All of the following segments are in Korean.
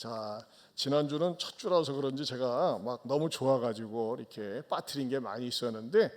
자, 지난주는 첫 주라서 그런지 제가 막 너무 좋아가지고 이렇게 빠뜨린 게 많이 있었는데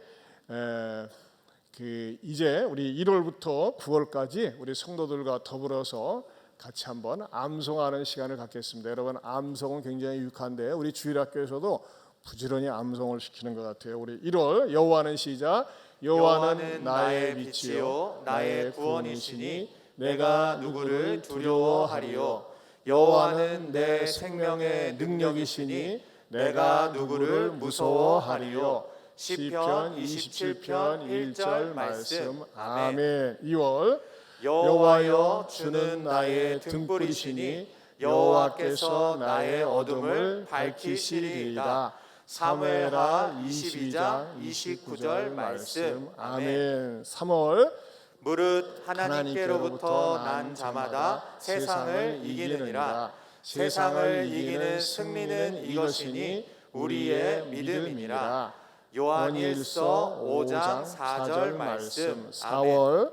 이제 우리 1월부터 9월까지 우리 성도들과 더불어서 같이 한번 암송하는 시간을 갖겠습니다. 여러분, 암송은 굉장히 유익한데 우리 주일학교에서도 부지런히 암송을 시키는 것 같아요. 우리 1월 여호와는 시작. 여호와는 나의 빛이요 나의 구원이시니 내가 누구를 두려워하리요. 여호와는 내 생명의 능력이시니 내가 누구를 무서워하리요. 시편 27편 1절 말씀. 아멘. 2월 여호와여 주는 나의 등불이시니 여호와께서 나의 어둠을 밝히시리이다. 사무엘하 22장 29절 말씀. 아멘. 3월 무릇 하나님께로부터 난 자마다 세상을 이기느니라. 세상을 이기는 승리는 이것이니 우리의 믿음이니라. 요한일서 5장 4절 말씀. 4월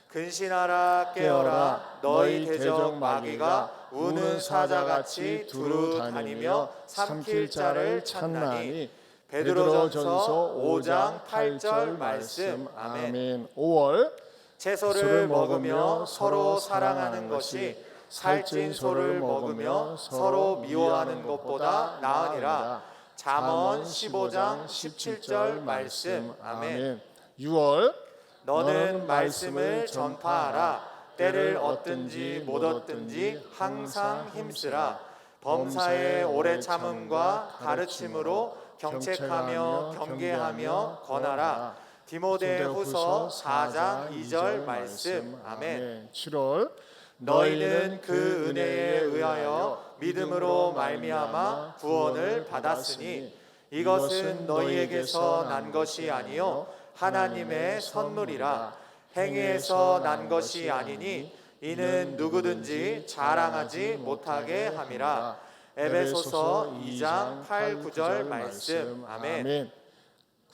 근신하라 깨어라 너희 대적 마귀가 우는 사자같이 두루 다니며 삼킬 자를 찾나니. 베드로전서 5장 8절 말씀. 아멘. 5월 채소를 먹으며 서로 사랑하는 것이 살찐 소를 먹으며 서로 미워하는 것보다 나으니라. 잠언 15장 17절 말씀. 아멘. 6월 너는 말씀을 전파하라. 때를 얻든지 못 얻든지 항상 힘쓰라. 범사의 오래 참음과 가르침으로 경책하며 경계하며 권하라. 디모데후서 4장 2절 말씀. 아멘. 7월 너희는 그 은혜에 의하여 믿음으로 말미암아 구원을 받았으니 이것은 너희에게서 난 것이 아니요 하나님의 선물이라. 행위에서 난 것이 아니니 이는 누구든지 자랑하지 못하게 함이라. 에베소서 2장 8, 9절 말씀. 아멘.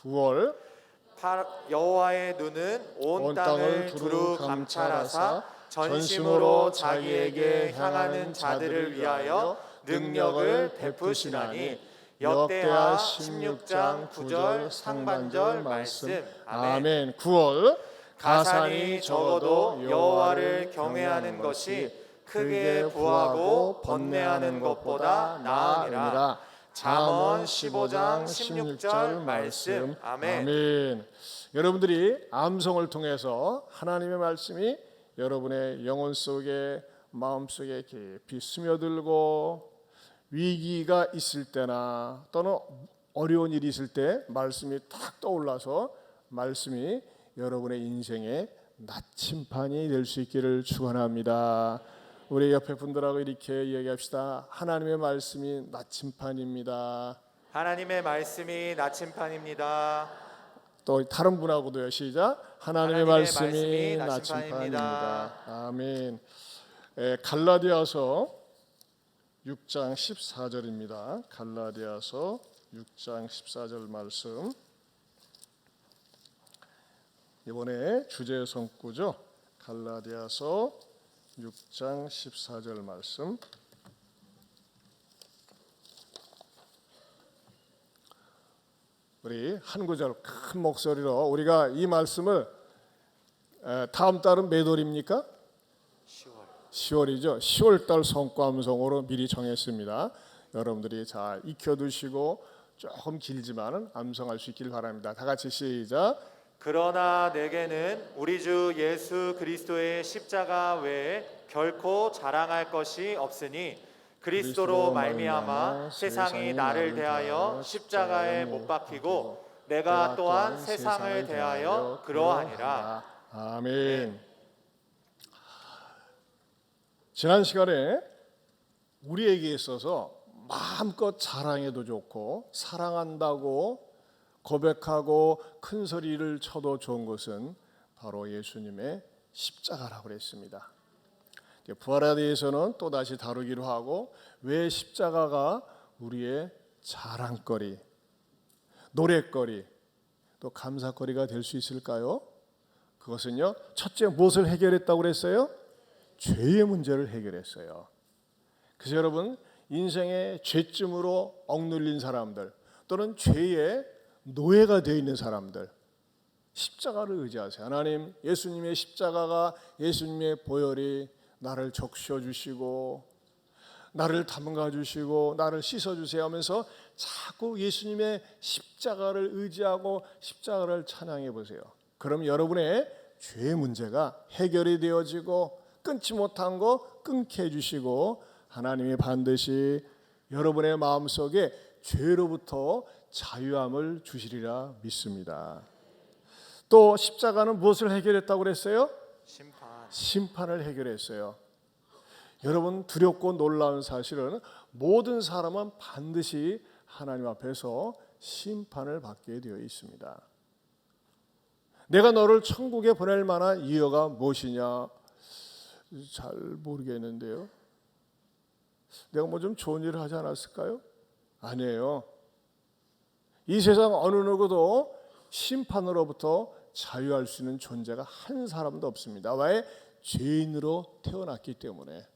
9월 여호와의 눈은 온 땅을 두루 감찰하사 전심으로 자기에게 향하는 자들을 위하여 능력을 베푸시나니. 역대하 16장 9절 상반절 말씀. 아멘. 9월 가산이 적어도 여호와를 경외하는 것이 크게 부하고 번뇌하는 것보다 나으니라. 잠언 15장 16절 말씀. 아멘. 여러분들이 암송을 통해서 하나님의 말씀이 여러분의 영혼 속에 마음 속에 깊이 스며들고 위기가 있을 때나 또는 어려운 일이 있을 때 말씀이 탁 떠올라서 말씀이 여러분의 인생의 나침반이 될 수 있기를 축원합니다. 우리 옆에 분들하고 이렇게 이야기합시다. 하나님의 말씀이 나침반입니다. 하나님의 말씀이 나침반입니다. 또 다른 분하고도요. 시작. 하나님의 말씀이 나침반입니다. 아멘. 갈라디아서 6장 14절입니다. 갈라디아서 6장 14절 말씀. 이번에 주제 성구죠. 갈라디아서 6장 14절 말씀. 우리 한 구절 큰 목소리로 우리가 이 말씀을 다음 달은 몇 월입니까? 10월이죠. 10월달 성과암송으로 미리 정했습니다. 여러분들이 잘 익혀두시고 조금 길지만은 암송할 수 있길 바랍니다. 다 같이 시작. 그러나 내게는 우리 주 예수 그리스도의 십자가 외에 결코 자랑할 것이 없으니 그리스도로 말미암아 세상이 나를 대하여 십자가에 못 박히고 내가 또한 세상을 대하여 그러하니라. 아멘. 지난 시간에 우리에게 있어서 마음껏 자랑해도 좋고 사랑한다고 고백하고 큰 소리를 쳐도 좋은 것은 바로 예수님의 십자가라고 그랬습니다. 부활에 대해서는 또다시 다루기로 하고 왜 십자가가 우리의 자랑거리, 노랫거리, 또 감사거리가 될 수 있을까요? 그것은요, 첫째 무엇을 해결했다고 그랬어요? 죄의 문제를 해결했어요. 그래서 여러분, 인생의 죄쯤으로 억눌린 사람들 또는 죄의 노예가 되어 있는 사람들, 십자가를 의지하세요. 하나님, 예수님의 십자가가, 예수님의 보혈이 나를 적셔 주시고 나를 담가 주시고 나를 씻어 주세요 하면서 자꾸 예수님의 십자가를 의지하고 십자가를 찬양해 보세요. 그럼 여러분의 죄의 문제가 해결이 되어지고 끊지 못한 거 끊게 해주시고 하나님이 반드시 여러분의 마음속에 죄로부터 자유함을 주시리라 믿습니다. 또 십자가는 무엇을 해결했다고 그랬어요? 심판을 해결했어요. 여러분, 두렵고 놀라운 사실은 모든 사람은 반드시 하나님 앞에서 심판을 받게 되어 있습니다. 내가 너를 천국에 보낼 만한 이유가 무엇이냐? 잘 모르겠는데요. 내가 뭐 좀 좋은 일을 하지 않았을까요? 아니에요. 이 세상 어느 누구도 심판으로부터 자유할 수 있는 존재가 한 사람도 없습니다. 왜? 죄인으로 태어났기 때문에.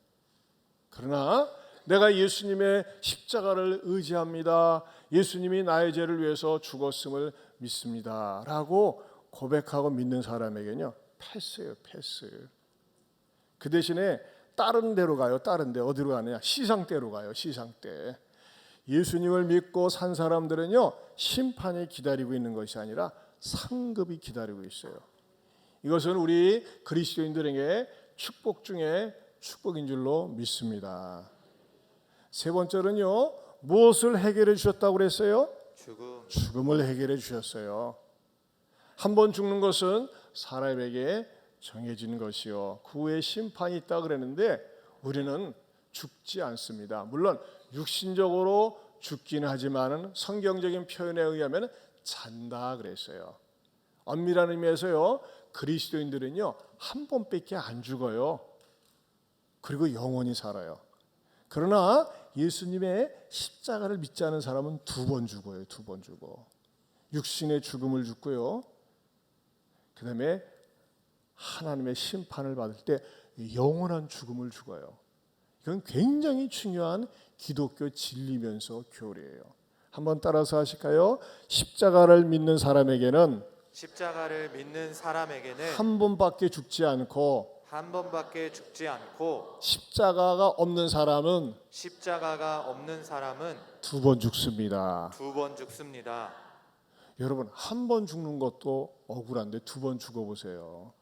그러나 내가 예수님의 십자가를 의지합니다. 예수님이 나의 죄를 위해서 죽었음을 믿습니다. 라고 고백하고 믿는 사람에게는요, 패스예요, 패스. 그 대신에 다른 데로 가요. 다른 데. 어디로 가느냐? 시상대로 가요. 시상대. 예수님을 믿고 산 사람들은요, 심판이 기다리고 있는 것이 아니라 상급이 기다리고 있어요. 이것은 우리 그리스도인들에게 축복 중에 축복인 줄로 믿습니다. 세 번째는요, 무엇을 해결해 주셨다고 그랬어요? 죽음을 해결해 주셨어요. 한 번 죽는 것은 사람에게 정해진 것이요, 그 후에 심판이 있다 그랬는데 우리는 죽지 않습니다. 물론 육신적으로 죽긴 하지만은 성경적인 표현에 의하면 잔다 그랬어요. 엄밀한 의미에서요, 그리스도인들은요 한 번밖에 안 죽어요. 그리고 영원히 살아요. 그러나 예수님의 십자가를 믿지 않은 사람은 두 번 죽어요. 두 번 죽어. 육신의 죽음을 죽고요, 그 다음에 하나님의 심판을 받을 때 영원한 죽음을 죽어요. 이건 굉장히 중요한 기독교 진리면서 교리예요. 한번 따라서 하실까요? 십자가를 믿는 사람에게는 한 번밖에 죽지 않고 십자가가 없는 사람은 두 번 죽습니다. 여러분, 한 번 죽는 것도 억울한데 두 번 죽어보세요.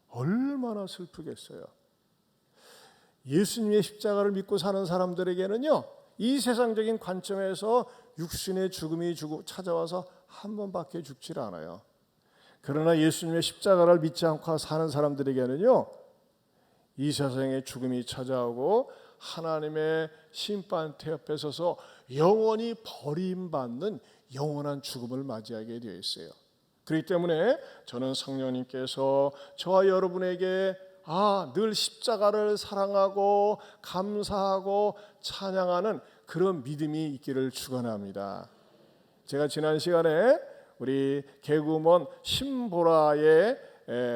얼마나 슬프겠어요. 예수님의 십자가를 믿고 사는 사람들에게는요, 이 세상적인 관점에서 육신의 죽음이 찾아와서 한 번밖에 죽질 않아요. 그러나 예수님의 십자가를 믿지 않고 사는 사람들에게는요, 이 세상의 죽음이 찾아오고 하나님의 심판대 앞에 서서 영원히 버림받는 영원한 죽음을 맞이하게 되어 있어요. 그렇기 때문에 저는 성령님께서 저와 여러분에게 늘 십자가를 사랑하고 감사하고 찬양하는 그런 믿음이 있기를 축원합니다. 제가 지난 시간에 우리 개구먼 신보라의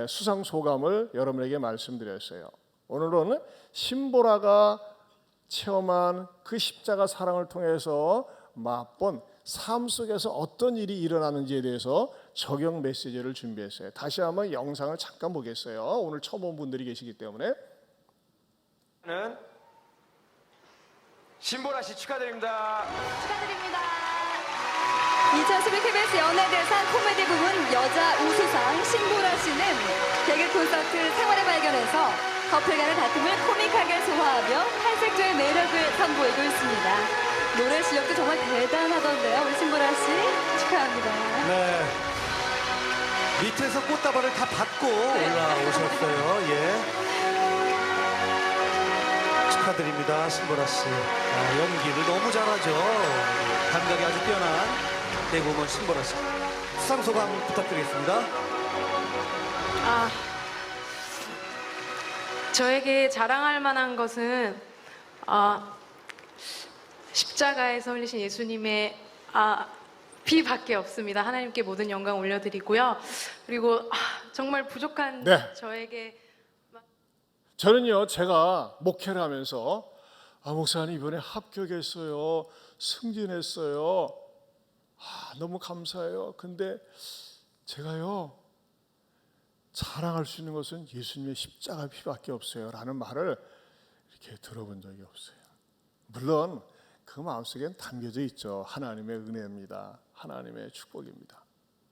수상 소감을 여러분에게 말씀드렸어요. 오늘은 신보라가 체험한 그 십자가 사랑을 통해서 맛본 삶 속에서 어떤 일이 일어나는지에 대해서 적용 메시지를 준비했어요. 다시 한번 영상을 잠깐 보겠어요. 오늘 처음 온 분들이 계시기 때문에. 신보라 씨 축하드립니다. 축하드립니다. 2011 KBS 연예대상 코미디 부문 여자 우수상 신보라 씨는 개그 콘서트 생활의 발견에서 커플 간의 다툼을 코믹하게 소화하며 탈색조의 매력을 선보이고 있습니다. 노래 실력도 정말 대단하던데요. 우리 신보라 씨 축하합니다. 네. 밑에서 꽃다발을 다 받고 올라오셨어요. 예. 축하드립니다, 신보라 씨. 연기를 너무 잘하죠. 감각이 아주 뛰어난 개그우먼 신보라 씨. 수상 소감 부탁드리겠습니다. 저에게 자랑할 만한 것은 십자가에서 흘리신 예수님의 피밖에 없습니다. 하나님께 모든 영광 올려드리고요. 그리고 정말 부족한 네. 저에게 저는요, 제가 목회를 하면서 목사님 이번에 합격했어요. 승진했어요. 너무 감사해요. 근데 제가요 자랑할 수 있는 것은 예수님의 십자가 피밖에 없어요 라는 말을 이렇게 들어본 적이 없어요. 물론 그 마음속엔 담겨져 있죠. 하나님의 은혜입니다. 하나님의 축복입니다.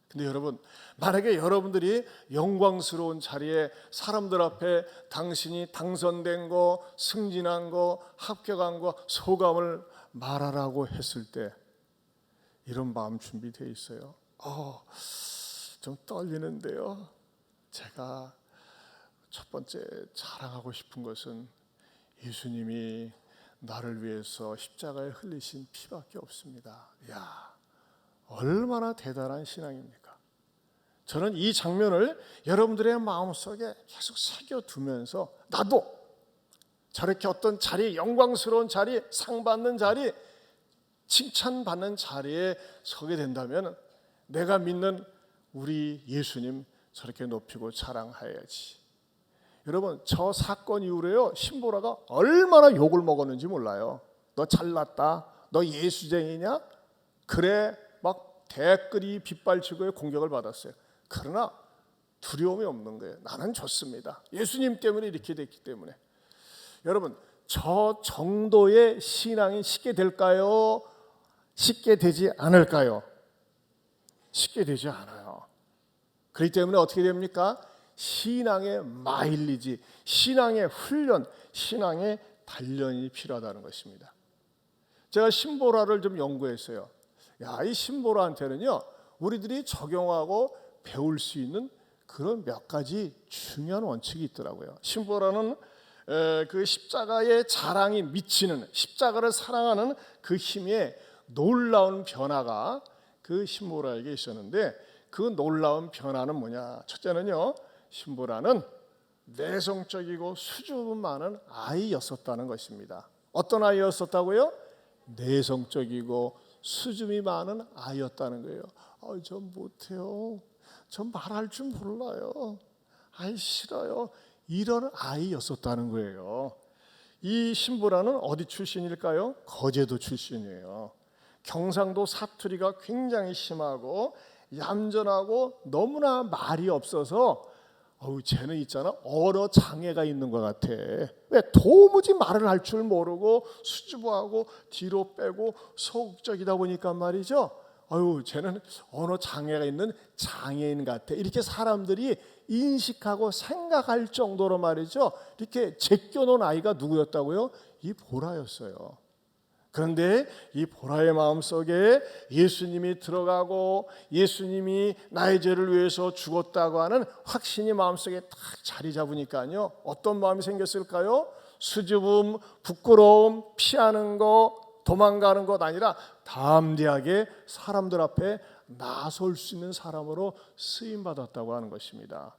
근데 여러분, 만약에 여러분들이 영광스러운 자리에 사람들 앞에 당신이 당선된 거, 승진한 거, 합격한 거 소감을 말하라고 했을 때 이런 마음 준비되어 있어요. 좀 떨리는데요. 제가 첫 번째 자랑하고 싶은 것은 예수님이 나를 위해서 십자가에 흘리신 피밖에 없습니다. 야, 얼마나 대단한 신앙입니까? 저는 이 장면을 여러분들의 마음속에 계속 새겨두면서 나도 저렇게 어떤 자리, 영광스러운 자리, 상 받는 자리, 칭찬받는 자리에 서게 된다면 내가 믿는 우리 예수님 저렇게 높이고 자랑해야지. 여러분, 저 사건 이후로요 신보라가 얼마나 욕을 먹었는지 몰라요. 너 잘났다, 너 예수쟁이냐, 그래 막 댓글이 빗발치고 공격을 받았어요. 그러나 두려움이 없는 거예요. 나는 좋습니다. 예수님 때문에 이렇게 됐기 때문에. 여러분, 저 정도의 신앙이 쉽게 될까요? 쉽게 되지 않을까요? 쉽게 되지 않아요. 그렇기 때문에 어떻게 됩니까? 신앙의 마일리지, 신앙의 훈련, 신앙의 단련이 필요하다는 것입니다. 제가 신보라를 좀 연구했어요. 이 신보라한테는요 우리들이 적용하고 배울 수 있는 그런 몇 가지 중요한 원칙이 있더라고요. 신보라는 그 십자가의 자랑이 미치는, 십자가를 사랑하는 그 힘에 놀라운 변화가 그 신보라에게 있었는데, 그 놀라운 변화는 뭐냐? 첫째는요, 신보라는 내성적이고 수줍음 많은 아이였었다는 것입니다. 어떤 아이였었다고요? 내성적이고 수줍음이 많은 아이였다는 거예요. 전 못해요. 전 말할 줄 몰라요. 싫어요. 이런 아이였었다는 거예요. 이 신보라는 어디 출신일까요? 거제도 출신이에요. 경상도 사투리가 굉장히 심하고 얌전하고 너무나 말이 없어서 쟤는 있잖아, 언어 장애가 있는 것 같아. 왜? 도무지 말을 할 줄 모르고 수줍어하고 뒤로 빼고 소극적이다 보니까 말이죠. 쟤는 언어 장애가 있는 장애인 같아. 이렇게 사람들이 인식하고 생각할 정도로 말이죠. 이렇게 제껴놓은 아이가 누구였다고요? 이 보라였어요. 그런데 이 보라의 마음속에 예수님이 들어가고 예수님이 나의 죄를 위해서 죽었다고 하는 확신이 마음속에 딱 자리 잡으니까요, 어떤 마음이 생겼을까요? 수줍음, 부끄러움, 피하는 거, 도망가는 것 아니라 담대하게 사람들 앞에 나설 수 있는 사람으로 쓰임받았다고 하는 것입니다.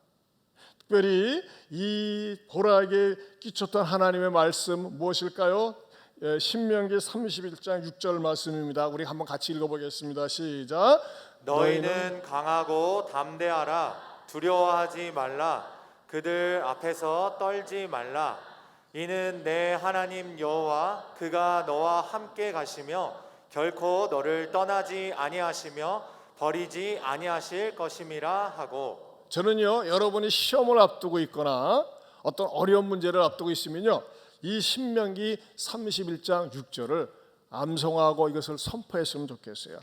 특별히 이 보라에게 끼쳤던 하나님의 말씀 무엇일까요? 신명기 31장 6절 말씀입니다. 우리 한번 같이 읽어보겠습니다. 시작. 너희는 강하고 담대하라. 두려워하지 말라. 그들 앞에서 떨지 말라. 이는 내 하나님 여호와 그가 너와 함께 가시며 결코 너를 떠나지 아니하시며 버리지 아니하실 것임이라 하고. 저는요, 여러분이 시험을 앞두고 있거나 어떤 어려운 문제를 앞두고 있으면요, 이 신명기 31장 6절을 암송하고 이것을 선포했으면 좋겠어요.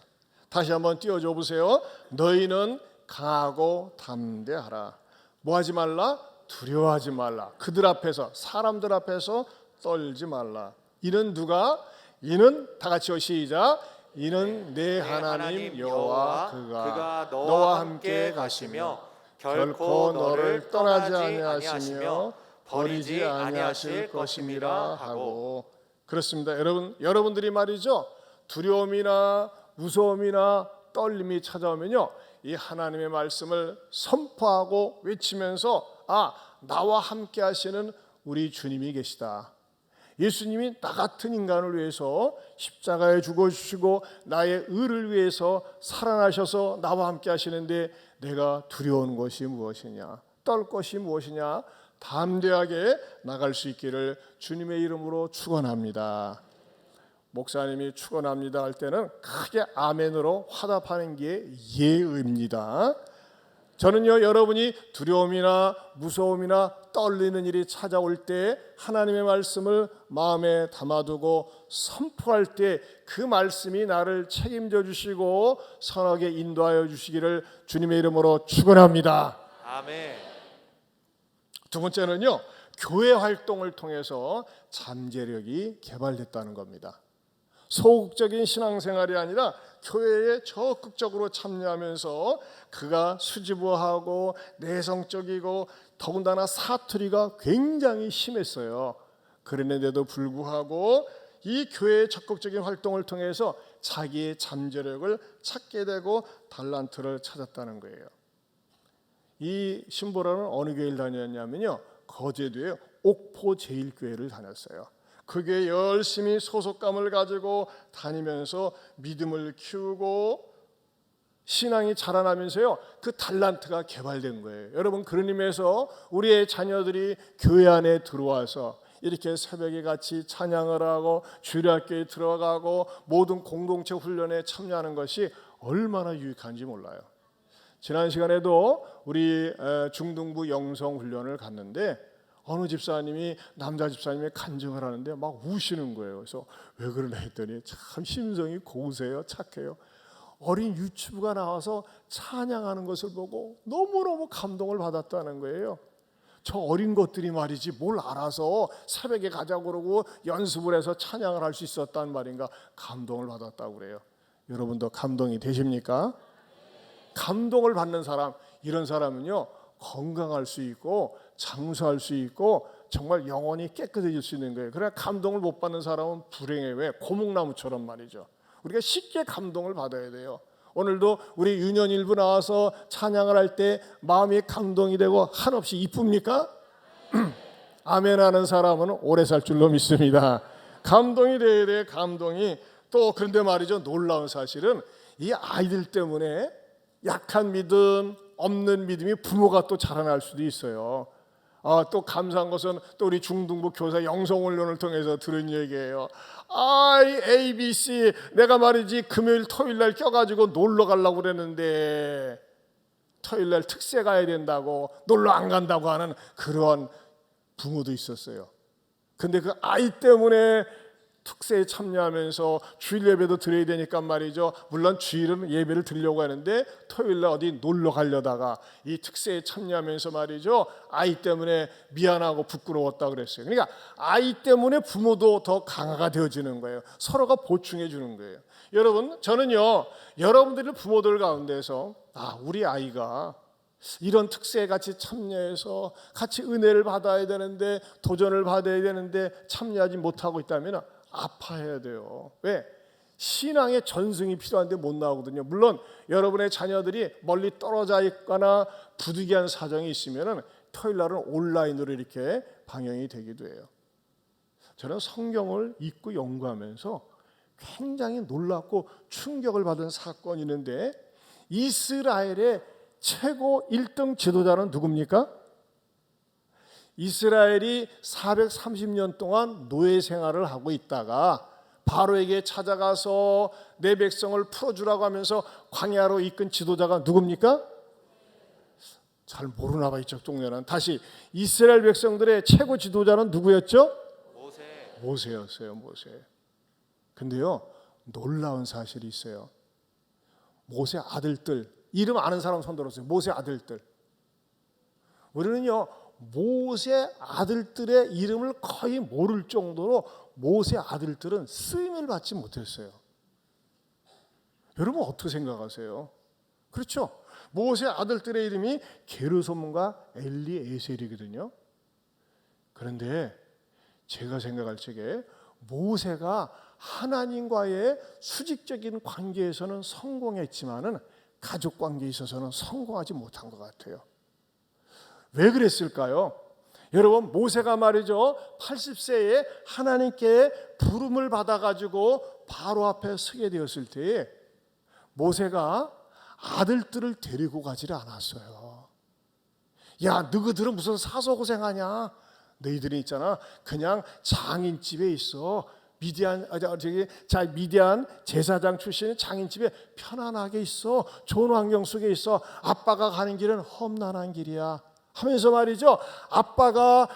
다시 한번 띄워줘 보세요. 너희는 강하고 담대하라. 뭐하지 말라? 두려워하지 말라. 그들 앞에서, 사람들 앞에서 떨지 말라. 이는 누가? 이는 다 같이요, 시작. 이는 내 하나님 여호와 그가 너와 함께 가시며 결코 너를 떠나지 아니하시며 버리지 아니하실 것임이라 하고. 그렇습니다. 여러분들이 말이죠, 두려움이나 무서움이나 떨림이 찾아오면요, 이 하나님의 말씀을 선포하고 외치면서 나와 함께 하시는 우리 주님이 계시다. 예수님이 나 같은 인간을 위해서 십자가에 죽어주시고 나의 의를 위해서 살아나셔서 나와 함께 하시는데 내가 두려운 것이 무엇이냐, 떨 것이 무엇이냐, 담대하게 나갈 수 있기를 주님의 이름으로 축원합니다. 목사님이 축원합니다 할 때는 크게 아멘으로 화답하는 게 예의입니다. 저는요, 여러분이 두려움이나 무서움이나 떨리는 일이 찾아올 때 하나님의 말씀을 마음에 담아두고 선포할 때 그 말씀이 나를 책임져 주시고 선하게 인도하여 주시기를 주님의 이름으로 축원합니다. 아멘. 두 번째는요, 교회 활동을 통해서 잠재력이 개발됐다는 겁니다. 소극적인 신앙생활이 아니라 교회에 적극적으로 참여하면서 그가 수줍어하고 내성적이고 더군다나 사투리가 굉장히 심했어요. 그랬는데도 불구하고 이 교회의 적극적인 활동을 통해서 자기의 잠재력을 찾게 되고 달란트를 찾았다는 거예요. 이 신보라는 어느 교회를 다녔냐면요, 거제도의 옥포제일교회를 다녔어요. 그 교회에 열심히 소속감을 가지고 다니면서 믿음을 키우고 신앙이 자라나면서요, 그 달란트가 개발된 거예요. 여러분, 그런 의미에서 우리의 자녀들이 교회 안에 들어와서 이렇게 새벽에 같이 찬양을 하고 주일학교에 들어가고 모든 공동체 훈련에 참여하는 것이 얼마나 유익한지 몰라요. 지난 시간에도 우리 중등부 영성 훈련을 갔는데 어느 집사님이 남자 집사님의 간증을 하는데 막 우시는 거예요. 그래서 왜 그러나 했더니 참 심성이 고우세요, 착해요. 어린 유치부가 나와서 찬양하는 것을 보고 너무너무 감동을 받았다는 거예요. 저 어린 것들이 말이지 뭘 알아서 새벽에 가자고 그러고 연습을 해서 찬양을 할 수 있었단 말인가, 감동을 받았다고 그래요. 여러분도 감동이 되십니까? 감동을 받는 사람, 이런 사람은요, 건강할 수 있고 장수할 수 있고 정말 영혼이 깨끗해질 수 있는 거예요. 그러나 감동을 못 받는 사람은 불행해. 왜? 고목나무처럼 말이죠. 우리가 쉽게 감동을 받아야 돼요. 오늘도 우리 유년 일부 나와서 찬양을 할 때 마음이 감동이 되고 한없이 이쁩니까? 아멘 하는 사람은 오래 살 줄로 믿습니다. 감동이 돼야 돼요. 감동이. 또 그런데 말이죠, 놀라운 사실은 이 아이들 때문에 약한 믿음, 없는 믿음이 부모가 또 자라날 수도 있어요. 또 감사한 것은 또 우리 중등부 교사 영성훈련을 통해서 들은 얘기예요. ABC 내가 말이지 금요일 토요일 날 껴가지고 놀러 가려고 그랬는데 토요일 날 특세 가야 된다고 놀러 안 간다고 하는 그런 부모도 있었어요. 근데 그 아이 때문에 특세에 참여하면서 주일 예배도 드려야 되니까 말이죠. 물론 주일은 예배를 드리려고 하는데 토요일 날 어디 놀러 가려다가 이 특세에 참여하면서 말이죠, 아이 때문에 미안하고 부끄러웠다 그랬어요. 그러니까 아이 때문에 부모도 더 강화가 되어지는 거예요. 서로가 보충해 주는 거예요. 여러분, 저는요, 여러분들의 부모들 가운데서 우리 아이가 이런 특세에 같이 참여해서 같이 은혜를 받아야 되는데 도전을 받아야 되는데 참여하지 못하고 있다면 아파해야 돼요. 왜? 신앙의 전승이 필요한데 못 나오거든요. 물론 여러분의 자녀들이 멀리 떨어져 있거나 부득이한 사정이 있으면 토요일 날은 온라인으로 이렇게 방영이 되기도 해요. 저는 성경을 읽고 연구하면서 굉장히 놀랍고 충격을 받은 사건이 있는데, 이스라엘의 최고 1등 지도자는 누굽니까? 이스라엘이 430년 동안 노예 생활을 하고 있다가 바로에게 찾아가서 내 백성을 풀어주라고 하면서 광야로 이끈 지도자가 누굽니까? 잘 모르나 봐, 이쪽 동네는. 다시, 이스라엘 백성들의 최고 지도자는 누구였죠? 모세였어요. 모세. 근데요, 놀라운 사실이 있어요. 모세 아들들, 이름 아는 사람 손 들었어요. 모세 아들들. 우리는요, 모세 아들들의 이름을 거의 모를 정도로 모세 아들들은 쓰임을 받지 못했어요. 여러분 어떻게 생각하세요? 그렇죠? 모세 아들들의 이름이 게르솜과 엘리에셀이거든요. 그런데 제가 생각할 적에 모세가 하나님과의 수직적인 관계에서는 성공했지만은 가족 관계에 있어서는 성공하지 못한 것 같아요. 왜 그랬을까요? 여러분, 모세가 말이죠, 80세에 하나님께 부름을 받아가지고 바로 앞에 서게 되었을 때에 모세가 아들들을 데리고 가지를 않았어요. 야, 너희들은 무슨 사서 고생하냐? 너희들이 있잖아, 그냥 장인집에 있어. 미디안 제사장 출신의 장인집에 편안하게 있어. 좋은 환경 속에 있어. 아빠가 가는 길은 험난한 길이야 하면서 말이죠, 아빠가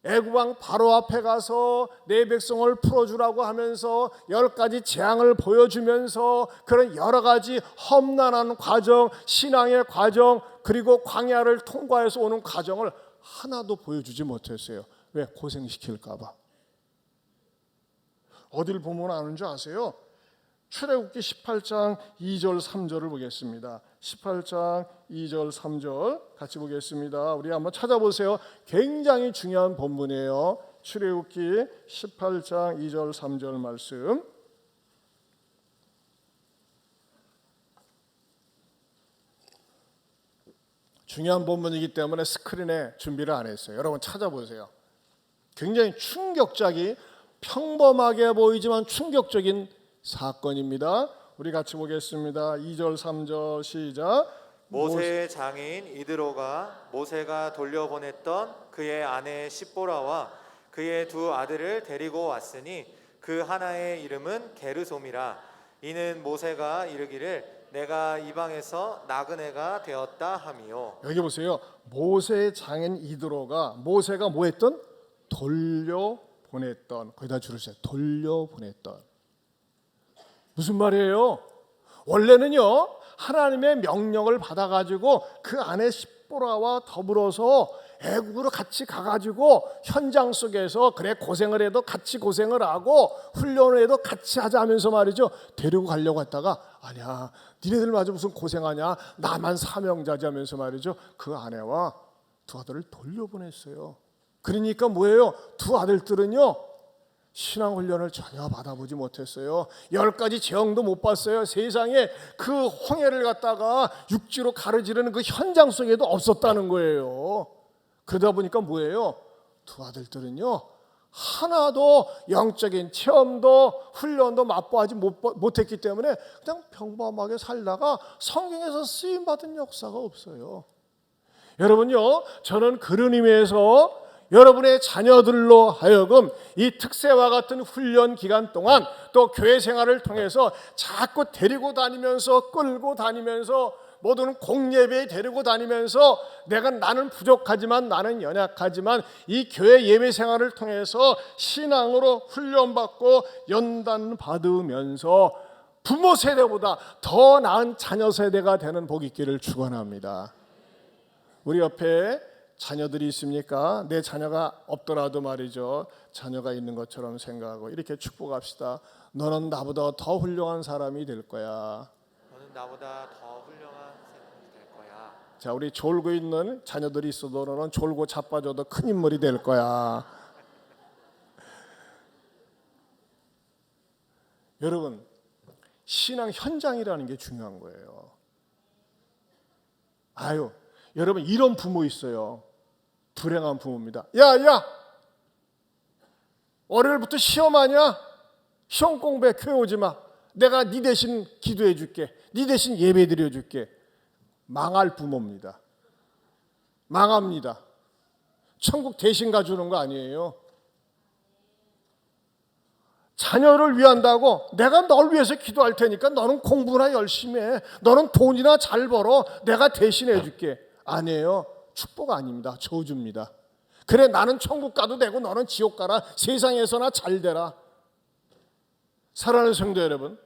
애국왕 바로 앞에 가서 내 백성을 풀어주라고 하면서 10가지 재앙을 보여주면서 그런 여러 가지 험난한 과정, 신앙의 과정, 그리고 광야를 통과해서 오는 과정을 하나도 보여주지 못했어요. 왜? 고생시킬까 봐. 어딜 보면 아는 줄 아세요? 출애굽기 18장 2절 3절을 보겠습니다. 18장 2절 3절 같이 보겠습니다. 우리 한번 찾아보세요. 굉장히 중요한 본문이에요. 출애굽기 18장 2절 3절 말씀. 중요한 본문이기 때문에 스크린에 준비를 안 했어요. 여러분 찾아보세요. 굉장히 충격적인, 평범하게 보이지만 충격적인 사건입니다. 우리 같이 보겠습니다. 2절 3절 시작. 모세의 장인 이드로가 모세가 돌려보냈던 그의 아내 십보라와 그의 두 아들을 데리고 왔으니 그 하나의 이름은 게르솜이라. 이는 모세가 이르기를 내가 이방에서 나그네가 되었다 함이요. 여기 보세요. 모세의 장인 이드로가 모세가 뭐 했던? 돌려보냈던. 거기다 줄을 써요. 돌려보냈던. 무슨 말이에요? 원래는요, 하나님의 명령을 받아가지고 그 아내 십보라와 더불어서 애국으로 같이 가가지고 현장 속에서 그래 고생을 해도 같이 고생을 하고 훈련을 해도 같이 하자 하면서 말이죠, 데리고 가려고 했다가 아니야, 니네들마저 무슨 고생하냐, 나만 사명자지 하면서 말이죠, 그 아내와 두 아들을 돌려보냈어요. 그러니까 뭐예요? 두 아들들은요, 신앙훈련을 전혀 받아보지 못했어요. 10가지 재앙도 못 봤어요. 세상에 그 홍해를 갖다가 육지로 가르지르는 그 현장 속에도 없었다는 거예요. 그러다 보니까 뭐예요? 두 아들들은요, 하나도 영적인 체험도 훈련도 맛보지 못했기 때문에 그냥 평범하게 살다가 성경에서 쓰임받은 역사가 없어요. 여러분요, 저는 그런 의미에서 여러분의 자녀들로 하여금 이 특세와 같은 훈련 기간 동안 또 교회 생활을 통해서 자꾸 데리고 다니면서 끌고 다니면서 모든 공예배에 데리고 다니면서 나는 부족하지만 나는 연약하지만 이 교회 예배 생활을 통해서 신앙으로 훈련받고 연단 받으면서 부모 세대보다 더 나은 자녀 세대가 되는 복이 있기를 축원합니다. 우리 옆에 자녀들이 있습니까? 내 자녀가 없더라도 말이죠, 자녀가 있는 것처럼 생각하고 이렇게 축복합시다. 너는 나보다 더 훌륭한 사람이 될 거야. 너는 나보다 더 훌륭한 사람이 될 거야. 자, 우리 졸고 있는 자녀들이 있어도 너는 졸고 자빠져도 큰 인물이 될 거야. 여러분, 신앙 현장이라는 게 중요한 거예요. 여러분, 이런 부모 있어요. 불행한 부모입니다. 야, 월요일부터 시험하냐? 시험 공부해. 교회 오지 마. 내가 네 대신 기도해 줄게. 네 대신 예배 드려 줄게. 망할 부모입니다. 망합니다. 천국 대신 가주는 거 아니에요. 자녀를 위한다고 내가 널 위해서 기도할 테니까 너는 공부나 열심히 해. 너는 돈이나 잘 벌어. 내가 대신해 줄게. 아니에요. 축복 아닙니다. 저주입니다. 그래, 나는 천국 가도 되고 너는 지옥 가라. 세상에서나 잘 되라. 사랑하는 성도 여러분,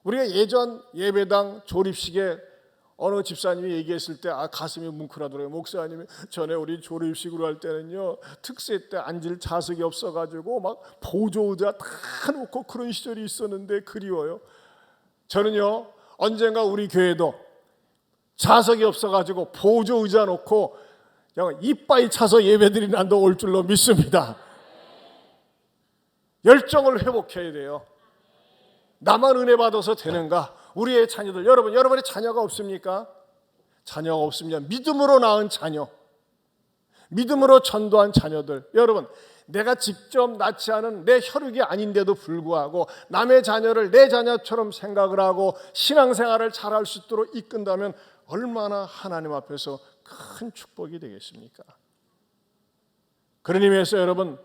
우리가 예전 예배당 조립식에 어느 집사님이 얘기했을 때 가슴이 뭉클하더라고요. 목사님이 전에 우리 조립식으로 할 때는요, 특세 때 앉을 좌석이 없어가지고 막 보조의자 다 놓고 그런 시절이 있었는데 그리워요. 저는요, 언젠가 우리 교회도 좌석이 없어가지고 보조 의자 놓고 이빠이 차서 예배드리는 날도 올 줄로 믿습니다. 열정을 회복해야 돼요. 나만 은혜 받아서 되는가? 우리의 자녀들, 여러분의 자녀가 없습니까? 자녀가 없으면 믿음으로 낳은 자녀, 믿음으로 전도한 자녀들. 여러분, 내가 직접 낳지 않은 내 혈육이 아닌데도 불구하고 남의 자녀를 내 자녀처럼 생각을 하고 신앙생활을 잘할 수 있도록 이끈다면 얼마나 하나님 앞에서 큰 축복이 되겠습니까? 그런 의미에서 여러분,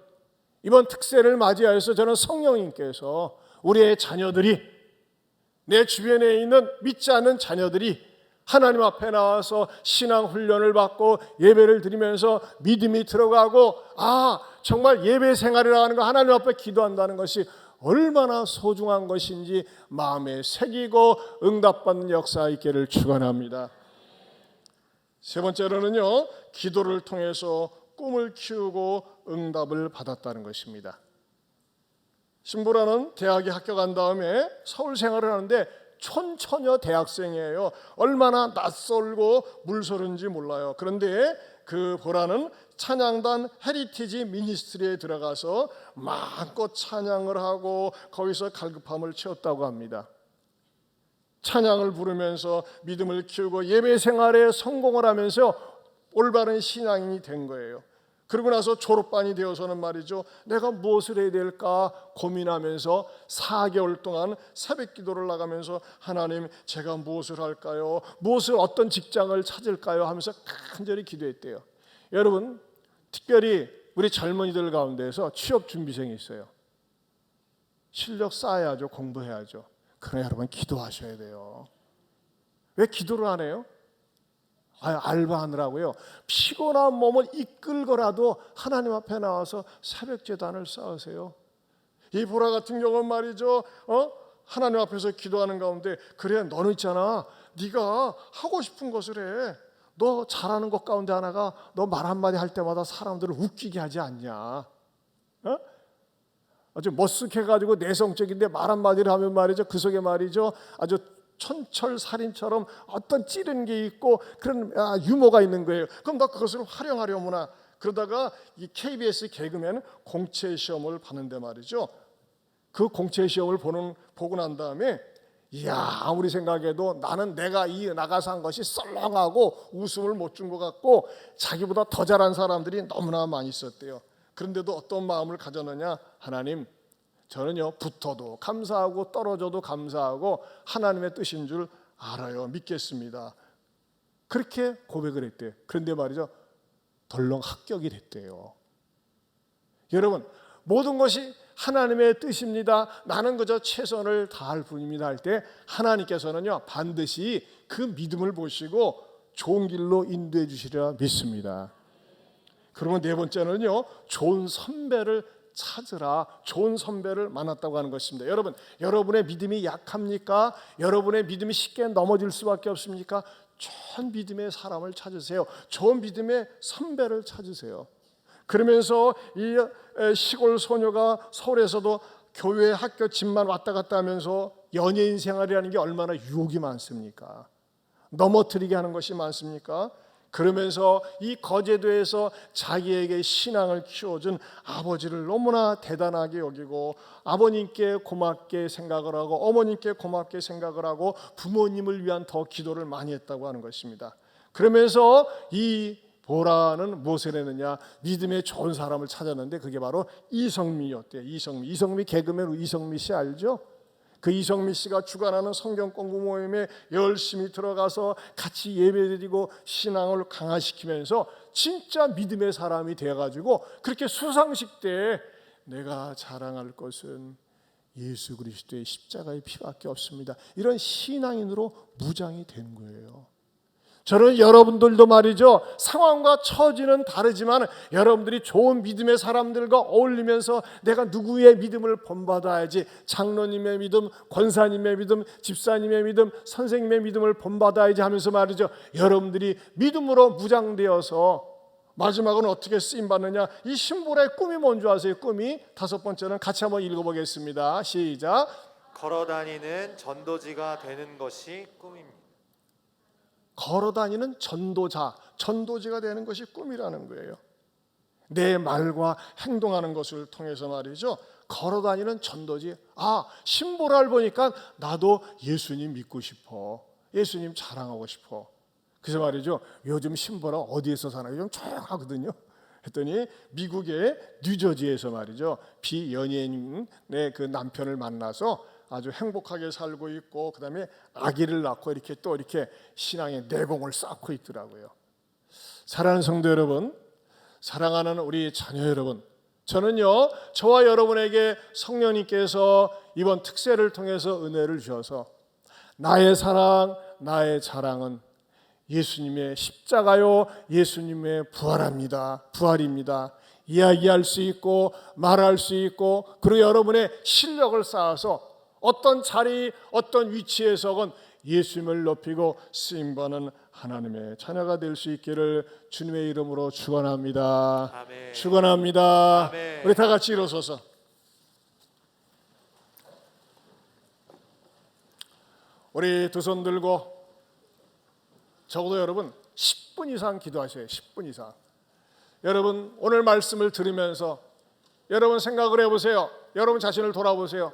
이번 특세를 맞이하여서 저는 성령님께서 우리의 자녀들이, 내 주변에 있는 믿지 않는 자녀들이 하나님 앞에 나와서 신앙 훈련을 받고 예배를 드리면서 믿음이 들어가고, 정말 예배 생활이라는 거, 하나님 앞에 기도한다는 것이 얼마나 소중한 것인지 마음에 새기고 응답받는 역사 있기를 축원합니다. 세 번째로는요, 기도를 통해서 꿈을 키우고 응답을 받았다는 것입니다. 신보라는 대학에 합격한 다음에 서울 생활을 하는데 촌처녀 대학생이에요. 얼마나 낯설고 물서른지 몰라요. 그런데 그 보라는 찬양단 헤리티지 미니스트리에 들어가서 마음껏 찬양을 하고 거기서 갈급함을 채웠다고 합니다. 찬양을 부르면서 믿음을 키우고 예배 생활에 성공을 하면서 올바른 신앙인이 된 거예요. 그러고 나서 졸업반이 되어서는 말이죠, 내가 무엇을 해야 될까 고민하면서 4개월 동안 새벽 기도를 나가면서 하나님, 제가 무엇을 할까요? 어떤 직장을 찾을까요? 하면서 간절히 기도했대요. 여러분, 특별히 우리 젊은이들 가운데서 취업 준비생이 있어요. 실력 쌓아야죠. 공부해야죠. 그러나 여러분, 기도하셔야 돼요. 왜 기도를 안 해요? 알바하느라고요. 피곤한 몸을 이끌고라도 하나님 앞에 나와서 새벽 제단을 쌓으세요. 이 보라 같은 경우는 말이죠, 하나님 앞에서 기도하는 가운데, 그래, 너는 있잖아, 네가 하고 싶은 것을 해. 너 잘하는 것 가운데 하나가 너 말 한마디 할 때마다 사람들을 웃기게 하지 않냐? 아주 머쓱해가지고 내성적인데 말 한마디를 하면 말이죠, 그 속에 말이죠, 아주 천철살인처럼 어떤 찌르는 게 있고 그런 유머가 있는 거예요. 그럼 나 그것을 활용하려무나. 그러다가 이 KBS 개그맨 공채 시험을 봤는데 말이죠, 그 공채 시험을 보고 난 다음에, 아무리 생각해도 나는 내가 나가서 한 것이 썰렁하고 웃음을 못 준 것 같고 자기보다 더 잘한 사람들이 너무나 많이 있었대요. 그런데도 어떤 마음을 가졌느냐, 하나님, 저는요, 붙어도 감사하고 떨어져도 감사하고 하나님의 뜻인 줄 알아요. 믿겠습니다. 그렇게 고백을 했대요. 그런데 말이죠, 덜렁 합격이 됐대요. 여러분, 모든 것이 하나님의 뜻입니다. 나는 그저 최선을 다할 뿐입니다 할 때 하나님께서는요, 반드시 그 믿음을 보시고 좋은 길로 인도해 주시리라 믿습니다. 그러면 네 번째는요, 좋은 선배를 찾으라. 좋은 선배를 만났다고 하는 것입니다. 여러분, 여러분의 믿음이 약합니까? 여러분의 믿음이 쉽게 넘어질 수밖에 없습니까? 좋은 믿음의 사람을 찾으세요. 좋은 믿음의 선배를 찾으세요. 그러면서 이 시골 소녀가 서울에서도 교회 학교 집만 왔다 갔다 하면서 연예인 생활이라는 게 얼마나 유혹이 많습니까? 넘어뜨리게 하는 것이 많습니까? 그러면서 이 거제도에서 자기에게 신앙을 키워준 아버지를 너무나 대단하게 여기고 아버님께 고맙게 생각을 하고 어머님께 고맙게 생각을 하고 부모님을 위한 더 기도를 많이 했다고 하는 것입니다. 그러면서 이 보라는 무엇을 했느냐, 믿음의 좋은 사람을 찾았는데 그게 바로 이성미였대요. 이성미 개그맨 이성미 씨 알죠? 그 이성미 씨가 주관하는 성경 공부 모임에 열심히 들어가서 같이 예배드리고 신앙을 강화시키면서 진짜 믿음의 사람이 되어가지고 그렇게 수상식 때 내가 자랑할 것은 예수 그리스도의 십자가의 피밖에 없습니다. 이런 신앙인으로 무장이 된 거예요. 저는 여러분들도 말이죠, 상황과 처지는 다르지만 여러분들이 좋은 믿음의 사람들과 어울리면서 내가 누구의 믿음을 본받아야지, 장로님의 믿음, 권사님의 믿음, 집사님의 믿음, 선생님의 믿음을 본받아야지 하면서 말이죠, 여러분들이 믿음으로 무장되어서 마지막은 어떻게 쓰임받느냐. 이 신보라의 꿈이 뭔지 아세요? 꿈이 다섯 번째는 같이 한번 읽어보겠습니다. 시작. 걸어다니는 전도지가 되는 것이 꿈입니다. 걸어다니는 전도지가 되는 것이 꿈이라는 거예요. 내 말과 행동하는 것을 통해서 말이죠, 걸어다니는 전도지. 신보라를 보니까 나도 예수님 믿고 싶어, 예수님 자랑하고 싶어. 그래서 말이죠, 요즘 신보라 어디에서 사나요? 좀 조용하거든요. 했더니 미국의 뉴저지에서 말이죠, 비연예인의 그 남편을 만나서 아주 행복하게 살고 있고, 그 다음에 아기를 낳고 이렇게 또 이렇게 신앙의 내공을 쌓고 있더라고요. 사랑하는 성도 여러분, 사랑하는 우리 자녀 여러분, 저는요, 저와 여러분에게 성령님께서 이번 특세를 통해서 은혜를 주셔서 나의 사랑, 나의 자랑은 예수님의 십자가요, 예수님의 부활입니다. 이야기할 수 있고 말할 수 있고, 그리고 여러분의 실력을 쌓아서 어떤 자리, 어떤 위치에서건 예수님을 높이고 쓰임받는 하나님의 자녀가 될 수 있기를 주님의 이름으로 축원합니다. 아멘. 축원합니다. 아멘. 우리 다 같이 일어서서 우리 두 손 들고 적어도 여러분 10분 이상 기도하셔요. 10분 이상. 여러분 오늘 말씀을 들으면서 여러분 생각을 해보세요. 여러분 자신을 돌아보세요.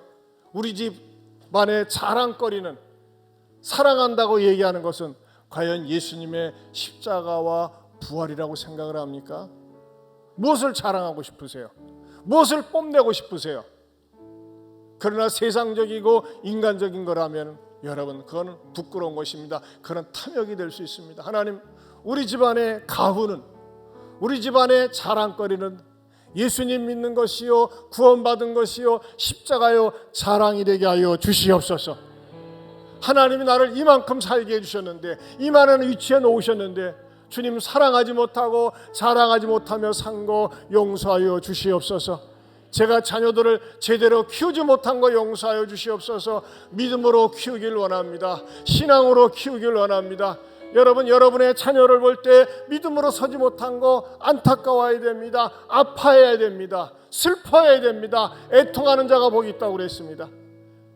우리 집안의 자랑거리는, 사랑한다고 얘기하는 것은 과연 예수님의 십자가와 부활이라고 생각을 합니까? 무엇을 자랑하고 싶으세요? 무엇을 뽐내고 싶으세요? 그러나 세상적이고 인간적인 거라면 여러분 그건 부끄러운 것입니다. 그건 탐욕이 될 수 있습니다. 하나님, 우리 집안의 가훈은, 우리 집안의 자랑거리는 예수님 믿는 것이요, 구원받은 것이요, 십자가요, 자랑이 되게 하여 주시옵소서. 하나님이 나를 이만큼 살게 해주셨는데, 이만한 위치에 놓으셨는데 주님 사랑하지 못하고 자랑하지 못하며 산 거 용서하여 주시옵소서. 제가 자녀들을 제대로 키우지 못한 거 용서하여 주시옵소서. 믿음으로 키우길 원합니다. 신앙으로 키우길 원합니다. 여러분, 여러분의 자녀를 볼 때 믿음으로 서지 못한 거 안타까워야 됩니다. 아파해야 됩니다. 슬퍼해야 됩니다. 애통하는 자가 복이 있다고 그랬습니다.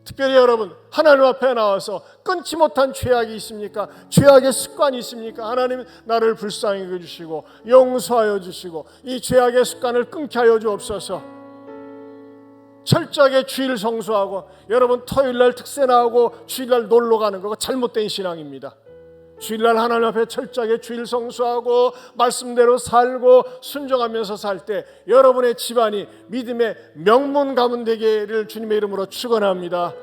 특별히 여러분, 하나님 앞에 나와서 끊지 못한 죄악이 있습니까? 죄악의 습관이 있습니까? 하나님, 나를 불쌍히 여겨주시고 용서하여 주시고 이 죄악의 습관을 끊게 하여 주옵소서. 철저하게 주일 성수하고, 여러분 토요일날 특세 나오고 주일날 놀러 가는 거 잘못된 신앙입니다. 주일날 하나님 앞에 철저하게 주일 성수하고 말씀대로 살고 순종하면서 살 때 여러분의 집안이 믿음의 명문 가문 되기를 주님의 이름으로 축원합니다.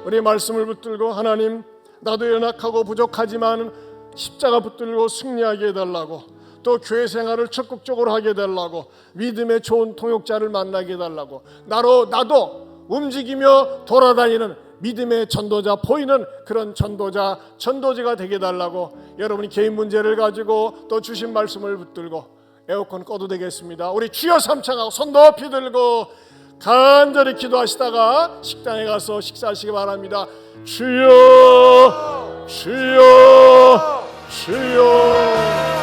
우리 말씀을 붙들고, 하나님, 나도 연약하고 부족하지만 십자가 붙들고 승리하게 해달라고, 또 교회 생활을 적극적으로 하게 해달라고, 믿음의 좋은 통역자를 만나게 해달라고, 나도 움직이며 돌아다니는 믿음의 전도자, 보이는 그런 전도지가 되게 해달라고, 여러분이 개인 문제를 가지고 또 주신 말씀을 붙들고 에어컨 꺼도 되겠습니다. 우리 주여 삼창하고 손 높이 들고 간절히 기도하시다가 식당에 가서 식사하시기 바랍니다. 주여, 주여, 주여.